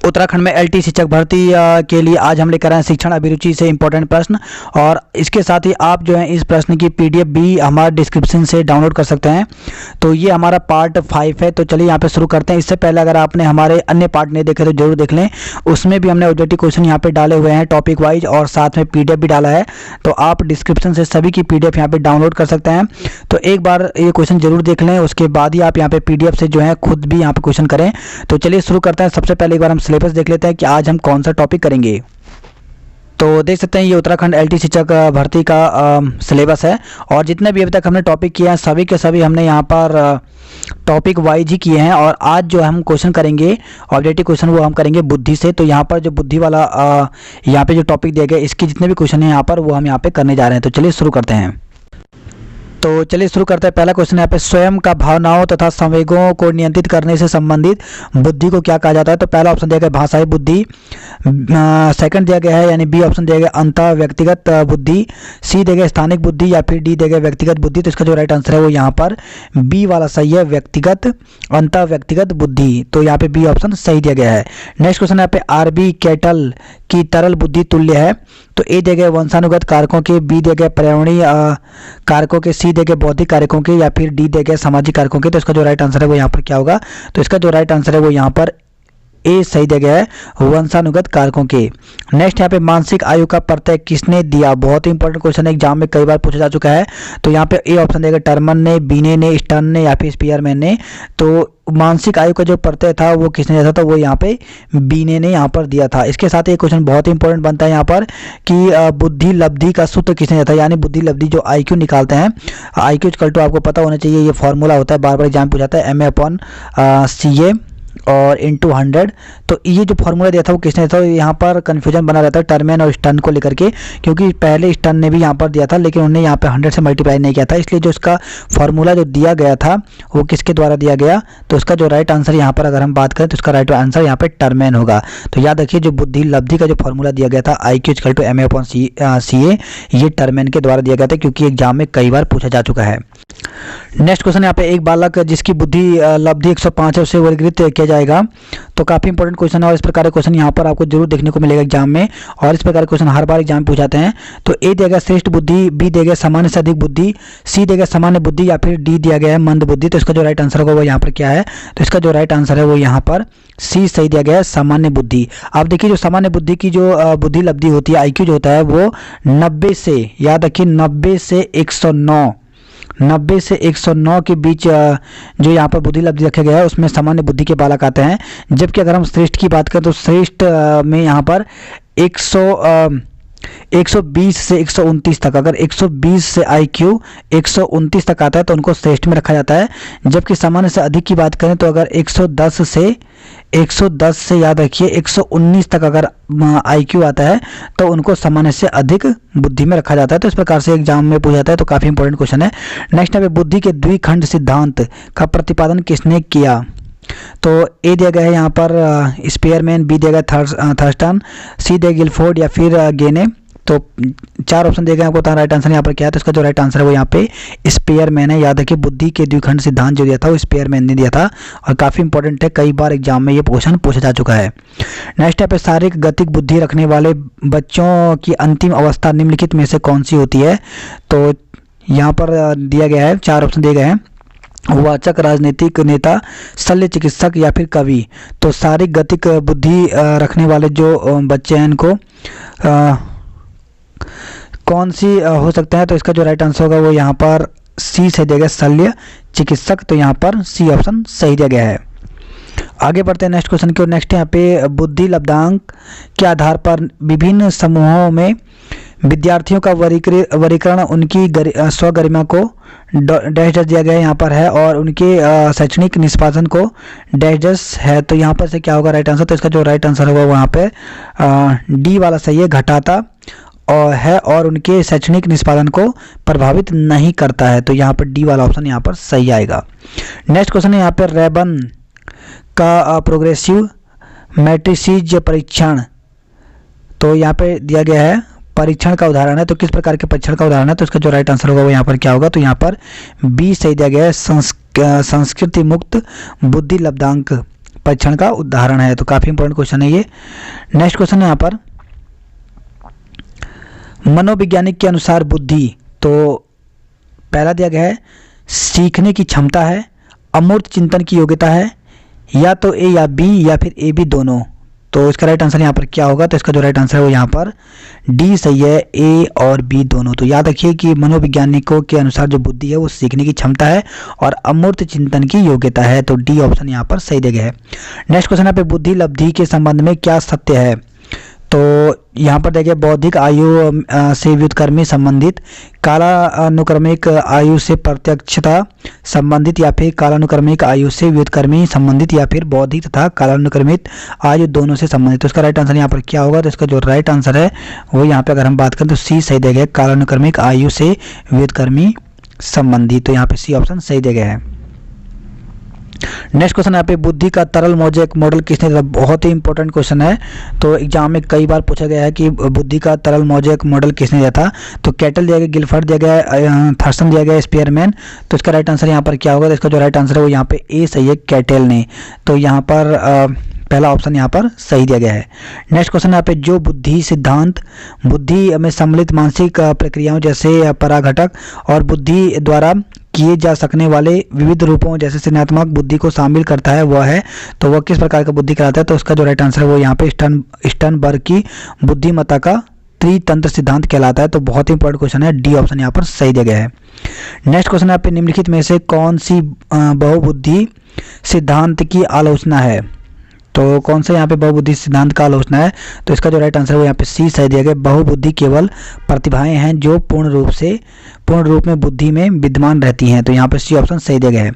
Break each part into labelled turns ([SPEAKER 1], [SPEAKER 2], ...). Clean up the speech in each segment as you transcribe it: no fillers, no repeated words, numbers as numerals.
[SPEAKER 1] उत्तराखंड में एलटी शिक्षक भर्ती के लिए आज हम लेकर आए हैं शिक्षण अभिरुचि से इंपॉर्टेंट प्रश्न। और इसके साथ ही आप जो है इस प्रश्न की पीडीएफ भी हमारे डिस्क्रिप्शन से डाउनलोड कर सकते हैं। तो ये हमारा पार्ट 5 है। तो चलिए यहाँ पे शुरू करते हैं। इससे पहले अगर आपने हमारे अन्य पार्ट नहीं देखे तो जरूर देख लें, उसमें भी हमने ऑब्जेक्टिव क्वेश्चन यहाँ पे डाले हुए हैं टॉपिक वाइज, और साथ में पीडीएफ भी डाला है। तो आप डिस्क्रिप्शन से सभी की पीडीएफ यहाँ पे डाउनलोड कर सकते हैं। तो एक बार ये क्वेश्चन जरूर देख लें, उसके बाद ही आप यहाँ पे पीडीएफ से जो है खुद भी यहाँ पे क्वेश्चन करें। तो चलिए शुरू करते हैं। सबसे पहले एक बार हम सिलेबस देख लेते हैं कि आज हम कौन सा टॉपिक करेंगे। तो देख सकते हैं ये उत्तराखंड एलटी शिक्षक भर्ती का सिलेबस है, और जितने भी अभी तक हमने टॉपिक किए हैं सभी के सभी हमने यहाँ पर टॉपिक वाइज ही किए हैं। और आज जो हम क्वेश्चन करेंगे ऑब्जेक्टिव क्वेश्चन वो हम करेंगे बुद्धि से। तो यहाँ पर जो बुद्धि वाला यहाँ पे जो टॉपिक दिया गया इसके जितने भी क्वेश्चन हैं यहाँ पर वो हम यहाँ पे करने जा रहे हैं। तो चलिए शुरू करते हैं। तो चलिए शुरू करते हैं। पहला क्वेश्चन यहाँ पे, स्वयं का भावनाओं तथा संवेगों को नियंत्रित करने से संबंधित बुद्धि को क्या कहा जाता है। तो पहला ऑप्शन दिया गया भाषाई बुद्धि, सेकंड दिया गया है यानी बी ऑप्शन दिया गया अंतः व्यक्तिगत बुद्धि, सी दिया गया स्थानिक बुद्धि, या फिर डी दिया गया व्यक्तिगत बुद्धि। तो इसका जो राइट आंसर है वो यहाँ पर बी वाला सही है, व्यक्तिगत अंतः व्यक्तिगत बुद्धि। तो यहाँ पे बी ऑप्शन सही दिया गया है। नेक्स्ट क्वेश्चन यहाँ पे, आरबी कैटल की तरल बुद्धि तुल्य है। तो ए दिया गया वंशानुगत कारकों के, बी दिया गया पर्यावरणीय कारकों के, सी दिया गया बौद्धिक कारकों के, या फिर डी दिया गया सामाजिक कारकों के। तो इसका जो राइट आंसर है वो यहाँ पर क्या होगा। तो इसका जो राइट आंसर है वो यहाँ पर ए सही दिया गया है, वंशानुगत कारकों के। नेक्स्ट यहाँ पे, मानसिक आयु का प्रत्यय किसने दिया। बहुत ही इंपॉर्टेंट क्वेश्चन है, एग्जाम में कई बार पूछा जा चुका है। तो यहाँ पे ए ऑप्शन देगा टर्मन ने, बीने ने, स्टर्न ने, या फिर स्पीयरमैन ने। तो मानसिक आयु का जो प्रत्यय था वो किसने दिया था, तो वो यहाँ पे बीने ने यहाँ पर दिया था। इसके साथ एक क्वेश्चन बहुत ही इंपॉर्टेंट बनता है यहाँ पर कि बुद्धि लब्धि का सूत्र किसने दिया था, यानी बुद्धि लब्धि जो आईक्यू निकालते हैं, आईक्यू इक्वल टू आपको पता होना चाहिए, ये फॉर्मूला होता है, बार बार एग्जाम पूछा जाता है, MA/CA और इंटू 100। तो ये जो फॉर्मूला दिया था वो किसने दिया था। यहाँ पर कन्फ्यूजन बना रहता है टर्मेन और स्टर्न को लेकर के, क्योंकि पहले स्टर्न ने भी यहाँ पर दिया था लेकिन उन्होंने यहाँ पे 100 से मल्टीप्लाई नहीं किया था, इसलिए जो इसका फॉर्मूला जो दिया गया था वो किसके द्वारा दिया गया। तो इसका जो राइट आंसर यहाँ पर अगर हम बात करें तो इसका राइट आंसर यहाँ पे टर्मेन होगा। तो याद रखिए जो बुद्धि लब्धि का जो फॉर्मूला दिया गया था IQ = MA/CA, ये टर्मेन के द्वारा दिया गया था, क्योंकि एग्जाम में कई बार पूछा जा चुका है। नेक्स्ट क्वेश्चन यहाँ पे, एक बालक जिसकी बुद्धि लब्धि 105 है उसे वर्गीकृत किया जाएगा। तो काफी इंपॉर्टेंट क्वेश्चन है, और इस प्रकार के क्वेश्चन यहाँ पर आपको जरूर देखने को मिलेगा एग्जाम में, और इस प्रकार के क्वेश्चन हर बार एग्जाम में पूछाते हैं। तो ए दिया गया श्रेष्ठ बुद्धि, बी दिया गया सामान्य से अधिक बुद्धि, सी दिया गया सामान्य बुद्धि, या फिर डी दिया गया है मंद बुद्धि। तो इसका जो राइट आंसर होगा वो यहाँ पर क्या है। तो इसका जो राइट आंसर है वो यहाँ पर सी सही दिया गया है, सामान्य बुद्धि। आप देखिए जो सामान्य बुद्धि की जो बुद्धि लब्धि होती है, IQ जो होता है वो 90 से, याद रखिए 90 से 109 के बीच जो यहाँ पर बुद्धि लब्धि रखा गया है उसमें सामान्य बुद्धि के बालक आते हैं। जबकि अगर हम श्रेष्ठ की बात करें तो श्रेष्ठ में यहाँ पर 120 से 129 तक, अगर 120 से IQ 129 तक आता है तो उनको श्रेष्ठ में रखा जाता है। जबकि सामान्य से अधिक की बात करें तो अगर 110 से याद रखिए 119 तक अगर IQ आता है तो उनको सामान्य से अधिक बुद्धि में रखा जाता है। तो इस प्रकार से एग्जाम में पूछा जाता है, तो काफी इंपॉर्टेंट क्वेश्चन है। नेक्स्ट है, बुद्धि के द्विखंड सिद्धांत का प्रतिपादन किसने किया। तो ए दिया गया है यहाँ पर स्पीयरमैन, बी दिया गया थर्स्टन, सी दिया गिलफोर्ड, या फिर गेने। तो 4 ऑप्शन दिए गए आपको, तो राइट आंसर यहाँ पर क्या है। तो इसका जो राइट आंसर है वो यहाँ पे स्पीयरमैन है। याद रखिए बुद्धि के द्विखंड सिद्धांत जो दिया था वो स्पीयरमैन ने दिया था, और काफी इंपॉर्टेंट है, कई बार एग्जाम में ये क्वेश्चन पूछा जा चुका है। नेक्स्ट है, शारीरिक गतिक बुद्धि रखने वाले बच्चों की अंतिम अवस्था निम्नलिखित में से कौन सी होती है। तो यहाँ पर दिया गया है 4 ऑप्शन दिए गए हैं, वाचक, राजनीतिक नेता, शल्य चिकित्सक, या फिर कवि। तो शारीरिक गतिक बुद्धि रखने वाले जो बच्चे हैं इनको कौन सी हो सकता है। तो इसका जो राइट आंसर होगा वो यहाँ पर सी सही दिया गया, शल्य चिकित्सक। तो यहाँ पर सी ऑप्शन सही दिया गया है। आगे बढ़ते हैं नेक्स्ट क्वेश्चन की ओर। नेक्स्ट यहाँ पे, बुद्धि लब्धांक के आधार पर विभिन्न समूहों में विद्यार्थियों का वर्गीकरण उनकी स्वगरिमा को डैश दिया गया यहाँ पर है, और उनके शैक्षणिक निष्पादन को डैश है। तो यहाँ पर से क्या होगा राइट आंसर। तो इसका जो राइट आंसर होगा वहाँ पे डी वाला सही है, घटाता और है, और उनके शैक्षणिक निष्पादन को प्रभावित नहीं करता है। तो यहाँ पर डी वाला ऑप्शन यहाँ पर सही आएगा। नेक्स्ट क्वेश्चन है यहाँ पर, रेबन का प्रोग्रेसिव मैट्रिसेस परीक्षण। तो यहाँ पे दिया गया है परीक्षण का उदाहरण है। तो किस प्रकार के परीक्षण का उदाहरण है। तो इसका जो राइट आंसर होगा वो यहाँ पर क्या होगा। तो यहाँ पर बी सही दिया गया है, संस्कृति मुक्त बुद्धि लब्धांक परीक्षण का उदाहरण है। तो काफ़ी इंपॉर्टेंट क्वेश्चन है ये। नेक्स्ट क्वेश्चन है यहाँ पर, मनोवैज्ञानिक के अनुसार बुद्धि, तो पहला दिया गया है सीखने की क्षमता है, अमूर्त चिंतन की योग्यता है, या तो ए या बी या फिर ए बी दोनों। तो इसका राइट आंसर यहाँ पर क्या होगा? तो इसका जो राइट आंसर है वो यहाँ पर डी सही है, ए और बी दोनों। तो याद रखिए कि मनोवैज्ञानिकों के अनुसार जो बुद्धि है वो सीखने की क्षमता है और अमूर्त चिंतन की योग्यता है। तो डी ऑप्शन यहाँ पर सही दिया गया है। नेक्स्ट क्वेश्चन यहाँ पे बुद्धि लब्धि के संबंध में क्या सत्य है? तो यहाँ पर देखिए बौद्धिक आयु से व्युत्क्रमी संबंधित, कालानुक्रमिक आयु से प्रत्यक्षता संबंधित, या फिर कालानुक्रमिक आयु से व्युत्क्रमी संबंधित, या फिर बौद्धिक तथा कालानुक्रमिक आयु दोनों से संबंधित। तो इसका राइट आंसर यहाँ पर क्या होगा? तो इसका जो राइट आंसर है वो यहाँ पे अगर हम बात करें तो सी सही दिया गया, कालानुक्रमिक आयु से व्युत्क्रमी संबंधित। तो यहाँ पे सी ऑप्शन सही दिया गया है। नेक्स्ट क्वेश्चन यहाँ पे बुद्धि का तरल मोज़ेक मॉडल किसने दिया? बहुत ही इंपॉर्टेंट क्वेश्चन है। तो एग्जाम में कई बार पूछा गया है कि बुद्धि का तरल मोज़ेक मॉडल किसने दिया था? तो कैटल दिया गया, गिलफर्ड दिया गया, थर्सन दिया गया, स्पीयरमैन। तो इसका राइट आंसर यहाँ पर क्या होगा? तो इसका जो राइट आंसर है वो यहाँ पे ए सही है, कैटल ने। तो यहाँ पर पहला ऑप्शन यहाँ पर सही दिया गया है। नेक्स्ट क्वेश्चन यहाँ पे जो बुद्धि सिद्धांत बुद्धि में सम्मिलित मानसिक प्रक्रियाओं जैसे पराघटक और बुद्धि द्वारा किए जा सकने वाले विविध रूपों जैसे सृजनात्मक बुद्धि को शामिल करता है वह है, तो वह किस प्रकार का बुद्धि कहलाता है? तो उसका जो राइट आंसर है वो यहाँ पे स्टर्नबर्ग की बुद्धिमत्ता का त्रितंत्र सिद्धांत कहलाता है। तो बहुत ही इंपॉर्टेंट क्वेश्चन है, डी ऑप्शन यहाँ पर सही दिया गया है। नेक्स्ट क्वेश्चन यहाँ पे निम्नलिखित में से कौन सी बहुबुद्धि सिद्धांत की आलोचना है? तो कौन सा यहाँ पे बहुबुद्धि सिद्धांत का आलोचना है? तो इसका जो राइट आंसर है वो यहाँ पे सी सही दिया गया, बहुबुद्धि केवल प्रतिभाएं हैं जो पूर्ण रूप में बुद्धि में विद्यमान रहती हैं। तो यहाँ पे सी ऑप्शन सही दिया गया है।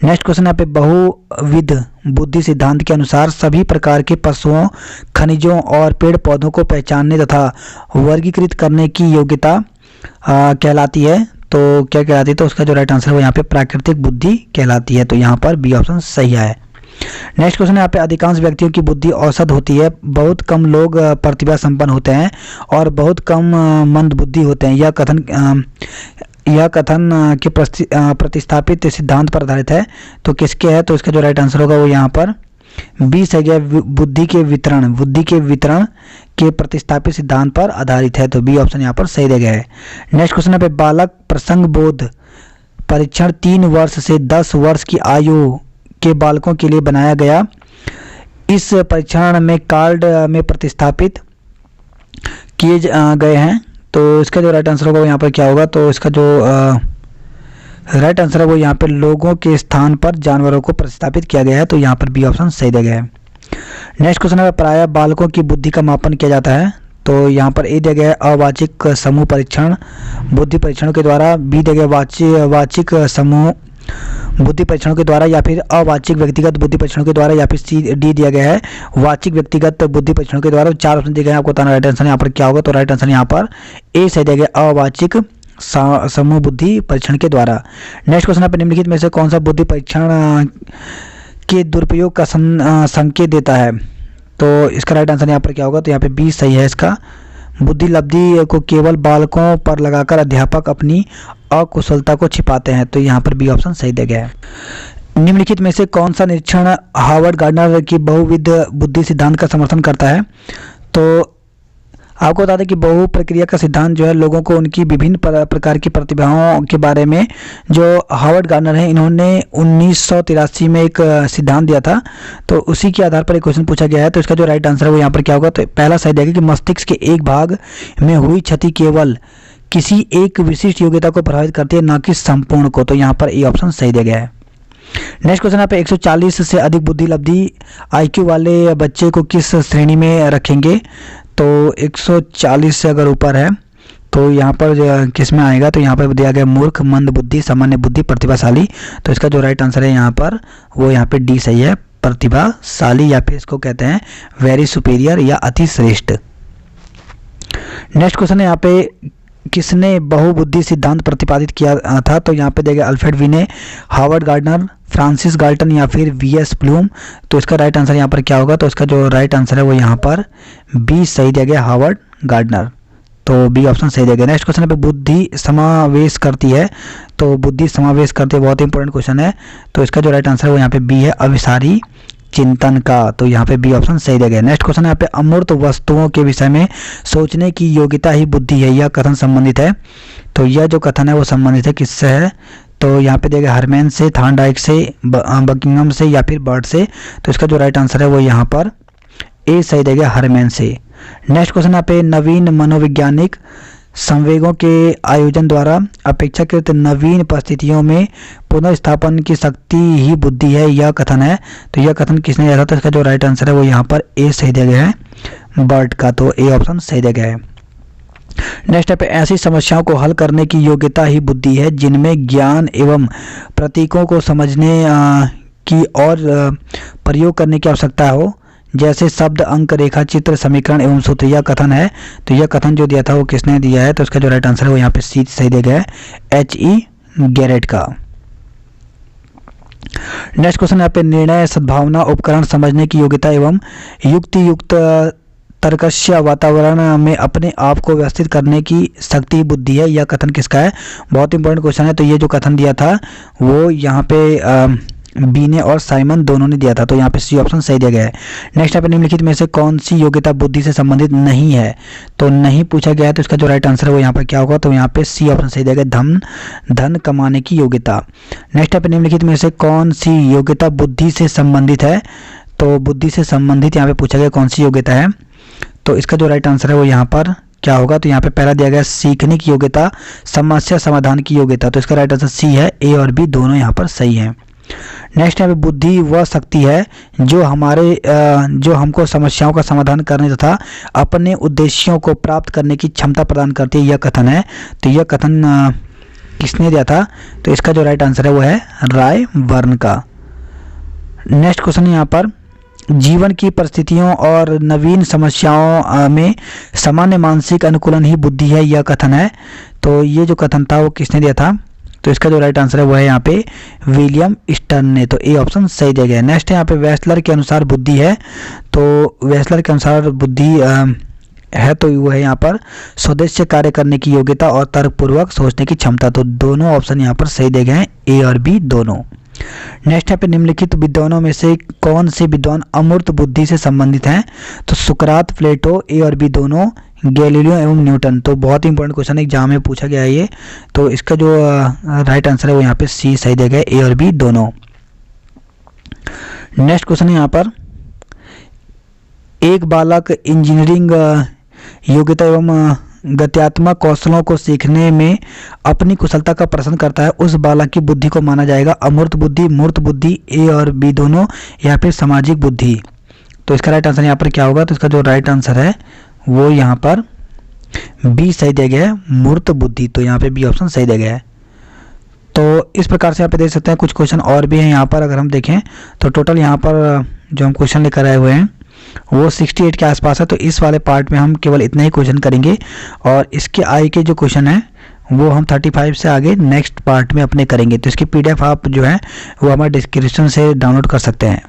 [SPEAKER 1] नेक्स्ट क्वेश्चन यहाँ पे बहुविध बुद्धि सिद्धांत के अनुसार सभी प्रकार के पशुओं, खनिजों और पेड़ पौधों को पहचानने तथा वर्गीकृत करने की योग्यता कहलाती है। तो क्या कहलाती है? तो उसका जो राइट आंसर है वो यहाँ पे प्राकृतिक बुद्धि कहलाती है। तो यहाँ पर बी ऑप्शन सही है। नेक्स्ट क्वेश्चन यहाँ पे अधिकांश व्यक्तियों की बुद्धि औसत होती है, बहुत कम लोग प्रतिभा संपन्न होते हैं और बहुत कम मंद बुद्धि होते हैं। यह कथन के प्रतिस्थापित सिद्धांत पर आधारित है। तो किसके है? तो इसका जो राइट आंसर होगा वो यहाँ पर बी सही है, बुद्धि के वितरण के प्रतिस्थापित सिद्धांत पर आधारित है। तो बी ऑप्शन यहाँ पर सही दिया गया है। नेक्स्ट क्वेश्चन यहाँ पे बालक प्रसंग बोध परीक्षण 3 वर्ष से 10 वर्ष की आयु के बालकों के लिए बनाया गया। इस परीक्षण में कार्ड में प्रतिस्थापित किए गए हैं। तो इसका जो राइट आंसर होगा वो यहाँ पर क्या होगा? तो इसका जो राइट आंसर है वो यहाँ पर लोगों के स्थान पर जानवरों को प्रतिस्थापित किया गया है। तो यहाँ पर बी ऑप्शन सही दिया गया है। नेक्स्ट क्वेश्चन है प्रायः बालकों की बुद्धि का मापन किया जाता है। तो यहाँ पर ए दिया गया है अवाचिक समूह परीक्षण बुद्धि परीक्षणों के द्वारा, बी दिया गया वाचिक समूह बुद्धि परीक्षणों के द्वारा, या फिर अवाचिक व्यक्तिगत बुद्धि परीक्षणों के द्वारा, या फिर सी डी दिया गया है वाचिक व्यक्तिगत बुद्धि परीक्षणों के द्वारा। 4 ऑप्शन दिए गए हैं, आपको बताना राइट आंसर यहाँ पर क्या होगा? तो राइट आंसर यहाँ पर ए सही दिया गया, अवाचिक समूह बुद्धि परीक्षण के द्वारा। नेक्स्ट क्वेश्चन पे निम्नलिखित में से कौन सा बुद्धि परीक्षण के दुरुपयोग का संकेत देता है? तो इसका राइट आंसर यहाँ पर क्या होगा? तो यहाँ पे बी सही है इसका, बुद्धि लब्धि को केवल बालकों पर लगाकर अध्यापक अपनी अकुशलता को छिपाते हैं। तो यहाँ पर बी ऑप्शन सही दिया गया है। निम्नलिखित में से कौन सा निरीक्षण हार्वर्ड गार्डनर की बहुविध बुद्धि सिद्धांत का समर्थन करता है? तो आपको बता दें कि बहु प्रक्रिया का सिद्धांत जो है लोगों को उनकी विभिन्न प्रकार की प्रतिभाओं के बारे में, जो हार्वर्ड गार्डनर है इन्होंने 1983 में एक सिद्धांत दिया था। तो उसी के आधार पर एक क्वेश्चन पूछा गया है। तो इसका जो राइट आंसर है वो यहाँ पर क्या होगा? तो पहला सही देगा कि मस्तिष्क के एक भाग में हुई क्षति केवल किसी एक विशिष्ट योग्यता को प्रभावित करती है, न कि संपूर्ण को। तो यहाँ पर ए ऑप्शन सही दिया गया है। नेक्स्ट क्वेश्चन यहाँ पे 140 से अधिक बुद्धि लब्धि IQ वाले बच्चे को किस श्रेणी में रखेंगे? तो 140 से अगर ऊपर है तो यहाँ पर किस में आएगा? तो यहाँ पर दिया गया मूर्ख, मंद बुद्धि, सामान्य बुद्धि, प्रतिभाशाली। तो इसका जो राइट आंसर है यहाँ पर वो यहाँ पे डी सही है, प्रतिभाशाली, या फिर इसको कहते हैं वेरी सुपीरियर या अति श्रेष्ठ। नेक्स्ट क्वेश्चन है यहाँ पे किसने बहुबुद्धि सिद्धांत प्रतिपादित किया था? तो यहाँ पे देगा अल्फ्रेड विने, हार्वर्ड गार्डनर, फ्रांसिस गाल्टन, या फिर VS ब्लूम। तो इसका राइट आंसर यहाँ पर क्या होगा? तो इसका जो राइट आंसर है वो यहाँ पर बी सही दिया गया, हार्वर्ड गार्डनर। तो बी ऑप्शन सही दिया गया। नेक्स्ट क्वेश्चन पे बुद्धि समावेश करती है। तो बुद्धि समावेश करती है, बहुत इंपॉर्टेंट क्वेश्चन है। तो इसका जो राइट आंसर है वो यहाँ पे बी है, अभिसारी चिंतन का, तो यहाँ पे बी ऑप्शन सही दिया गया। नेक्स्ट क्वेश्चन है यहाँ पे अमूर्त वस्तुओं के विषय में सोचने की योग्यता ही बुद्धि है, यह कथन संबंधित है। तो यह जो कथन है वो संबंधित है किससे है, तो यहाँ पे देगा हरमैन से, थार्नडाइक से, बकिंगम से या फिर बर्ड से। तो इसका जो राइट आंसर है वो यहाँ पर ए सही देगा, हरमैन से। नेक्स्ट क्वेश्चन यहाँ पे नवीन मनोवैज्ञानिक संवेगों के आयोजन द्वारा अपेक्षाकृत नवीन परिस्थितियों में पुनर्स्थापन की शक्ति ही बुद्धि है, यह कथन है। तो यह कथन किसने दिया था, तो इसका जो राइट आंसर है वो यहाँ पर ए सही दिया गया है, बर्ड का। तो ए ऑप्शन सही दिया गया है। नेक्स्ट है पे ऐसी समस्याओं को हल करने की योग्यता ही बुद्धि है जिनमें ज्ञान एवं प्रतीकों को समझने की और प्रयोग करने की आवश्यकता हो, जैसे शब्द, अंक, रेखा, चित्र, समीकरण एवं सूत्र, यह कथन है। तो यह कथन जो दिया था वो किसने दिया है, तो इसका जो राइट आंसर है वो यहाँ पे सी सही दिया गया है, H.E. गैरेट का। नेक्स्ट क्वेश्चन यहाँ पे निर्णय सद्भावना उपकरण समझने की योग्यता एवं युक्ति युक्त तर्कस्य वातावरण में अपने आप को व्यवस्थित करने की शक्ति बुद्धि है, यह कथन किसका है। बहुत इंपॉर्टेंट क्वेश्चन है। तो ये जो कथन दिया था वो यहाँ पे बी ने और साइमन दोनों ने दिया था, तो यहाँ पे सी ऑप्शन सही दिया गया है। नेक्स्ट यहाँ पे निम्नलिखित में से कौन सी योग्यता बुद्धि से संबंधित नहीं है, तो नहीं पूछा गया है। तो इसका जो राइट आंसर है वो यहाँ पे क्या होगा, तो यहाँ पे सी ऑप्शन सही दिया गया, धन कमाने की योग्यता। नेक्स्ट यहाँ पे निम्नलिखित में से कौन सी योग्यता बुद्धि से संबंधित है, तो बुद्धि से संबंधित यहाँ पे पूछा गया कौन सी योग्यता है। तो इसका जो राइट आंसर है वो यहाँ पर क्या होगा, तो यहाँ पे पहला दिया गया सीखने की योग्यता, समस्या समाधान की योग्यता। तो इसका राइट आंसर सी है, ए और बी दोनों यहाँ पर सही है। नेक्स्ट यहाँ पे बुद्धि वह शक्ति है जो हमको समस्याओं का समाधान करने तथा अपने उद्देश्यों को प्राप्त करने की क्षमता प्रदान करती है, यह कथन है। तो यह कथन किसने दिया था, तो इसका जो राइट आंसर है वो है राय वर्न का। नेक्स्ट क्वेश्चन यहाँ पर जीवन की परिस्थितियों और नवीन समस्याओं में सामान्य मानसिक अनुकूलन ही बुद्धि है, यह कथन है। तो ये जो कथन था वो किसने दिया था, तो इसका जो राइट आंसर है वो है यहाँ पे विलियम स्टर्न ने। तो ए ऑप्शन सही दिया गया है। नेक्स्ट है यहाँ पे वेस्लर के अनुसार बुद्धि है, तो वेस्लर के अनुसार बुद्धि है तो वो है यहाँ पर स्वदेश से कार्य करने की योग्यता और तर्कपूर्वक सोचने की क्षमता। तो दोनों ऑप्शन यहाँ पर सही दिए गए हैं, ए और बी दोनों। नेक्स्ट यहाँ पे निम्नलिखित विद्वानों में से कौन से विद्वान अमूर्त बुद्धि से संबंधित हैं, तो सुकरात, प्लेटो, ए और बी दोनों, गैलीलियो एवं न्यूटन। तो बहुत ही इंपॉर्टेंट क्वेश्चन एग्जाम में पूछा गया है ये। तो इसका जो राइट आंसर है वो यहाँ पे सी सही दिया गया, ए और बी दोनों। नेक्स्ट क्वेश्चन है यहाँ पर एक बालक इंजीनियरिंग योग्यता एवं गत्यात्मक कौशलों को सीखने में अपनी कुशलता का प्रदर्शन करता है, उस बालक की बुद्धि को माना जाएगा अमूर्त बुद्धि, मूर्त बुद्धि, ए और बी दोनों, या फिर सामाजिक बुद्धि। तो इसका राइट आंसर यहाँ पर क्या होगा, तो इसका जो राइट आंसर है वो यहाँ पर बी सही दिया गया है, मूर्त बुद्धि। तो यहाँ पे बी ऑप्शन सही दिया गया है। तो इस प्रकार से यहाँ पे देख सकते हैं कुछ क्वेश्चन और भी हैं यहाँ पर। अगर हम देखें तो टोटल यहाँ पर जो हम क्वेश्चन लेकर आए हुए हैं वो 68 के आसपास है। तो इस वाले पार्ट में हम केवल इतने ही क्वेश्चन करेंगे और इसके आगे के जो क्वेश्चन है वो हम 35 से आगे नेक्स्ट पार्ट में अपने करेंगे। तो इसकी PDF आप जो है वो हमारे डिस्क्रिप्शन से डाउनलोड कर सकते हैं।